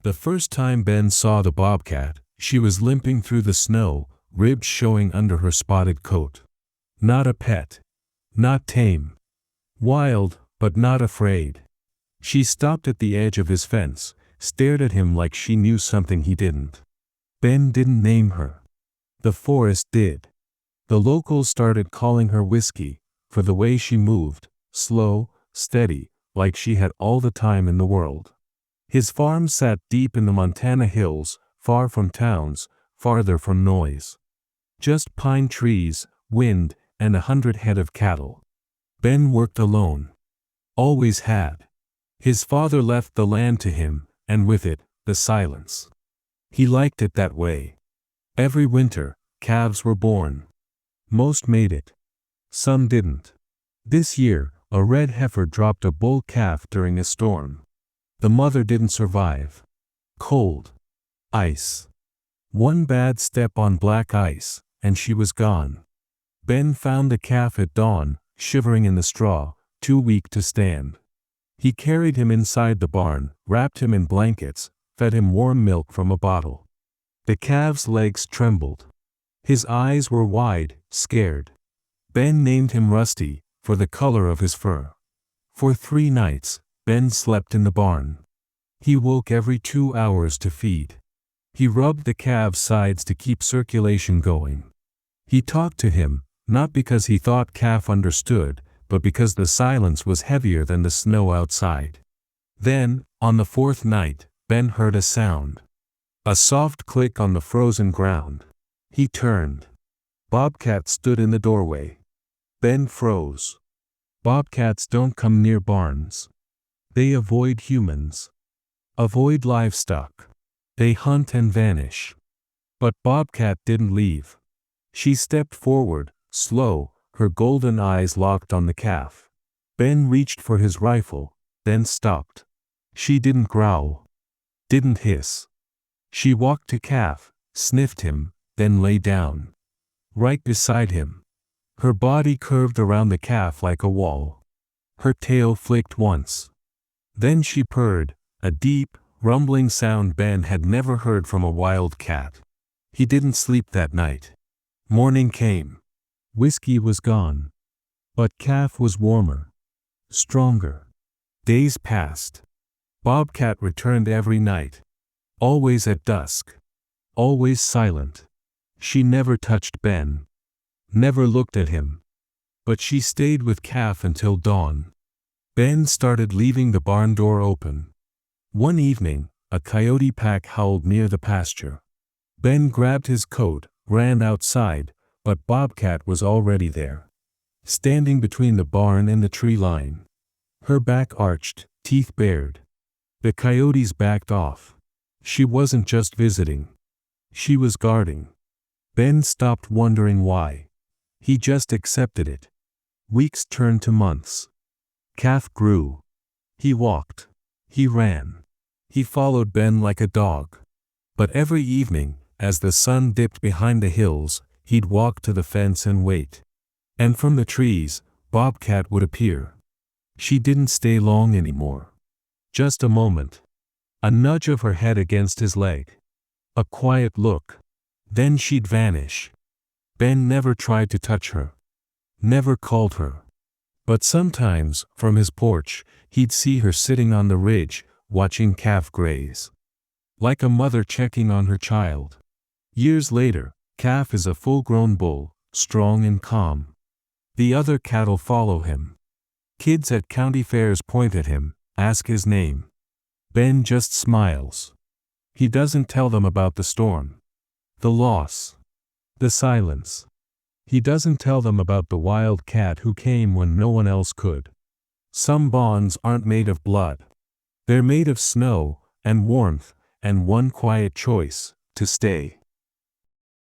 The first time Ben saw the bobcat, she was limping through the snow, ribs showing under her spotted coat. Not a pet. Not tame. Wild, but not afraid. She stopped at the edge of his fence, stared at him like she knew something he didn't. Ben didn't name her. The forest did. The locals started calling her Whiskey, for the way she moved, slow, steady, like she had all the time in the world. His farm sat deep in the Montana hills, far from towns, farther from noise. Just pine trees, wind, and 100 head of cattle. Ben worked alone. Always had. His father left the land to him, and with it, the silence. He liked it that way. Every winter, calves were born. Most made it. Some didn't. This year, a red heifer dropped a bull calf during a storm. The mother didn't survive. Cold. Ice. One bad step on black ice, and she was gone. Ben found the calf at dawn, shivering in the straw, too weak to stand. He carried him inside the barn, wrapped him in blankets, fed him warm milk from a bottle. The calf's legs trembled. His eyes were wide, scared. Ben named him Rusty, for the color of his fur. For 3 nights, Ben slept in the barn. He woke every 2 hours to feed. He rubbed the calf's sides to keep circulation going. He talked to him, not because he thought calf understood, but because the silence was heavier than the snow outside. Then, on the 4th night, Ben heard a sound. A soft click on the frozen ground. He turned. Bobcat stood in the doorway. Ben froze. Bobcats don't come near barns. They avoid humans. Avoid livestock. They hunt and vanish. But Bobcat didn't leave. She stepped forward, slow, her golden eyes locked on the calf. Ben reached for his rifle, then stopped. She didn't growl. Didn't hiss. She walked to calf, sniffed him, then lay down. Right beside him. Her body curved around the calf like a wall. Her tail flicked once. Then she purred, a deep, rumbling sound Ben had never heard from a wild cat. He didn't sleep that night. Morning came. Whiskey was gone. But calf was warmer. Stronger. Days passed. Bobcat returned every night. Always at dusk. Always silent. She never touched Ben. Never looked at him. But she stayed with calf until dawn. Ben started leaving the barn door open. One evening, a coyote pack howled near the pasture. Ben grabbed his coat, ran outside, but Bobcat was already there. Standing between the barn and the tree line. Her back arched, teeth bared. The coyotes backed off. She wasn't just visiting. She was guarding. Ben stopped wondering why. He just accepted it. Weeks turned to months. Calf grew. He walked. He ran. He followed Ben like a dog. But every evening, as the sun dipped behind the hills, he'd walk to the fence and wait. And from the trees, Bobcat would appear. She didn't stay long anymore. Just a moment. A nudge of her head against his leg. A quiet look. Then she'd vanish. Ben never tried to touch her. Never called her. But sometimes, from his porch, he'd see her sitting on the ridge, watching calf graze. Like a mother checking on her child. Years later, calf is a full-grown bull, strong and calm. The other cattle follow him. Kids at county fairs point at him, ask his name. Ben just smiles. He doesn't tell them about the storm. The loss. The silence. He doesn't tell them about the wild cat who came when no one else could. Some bonds aren't made of blood. They're made of snow, and warmth, and one quiet choice, to stay.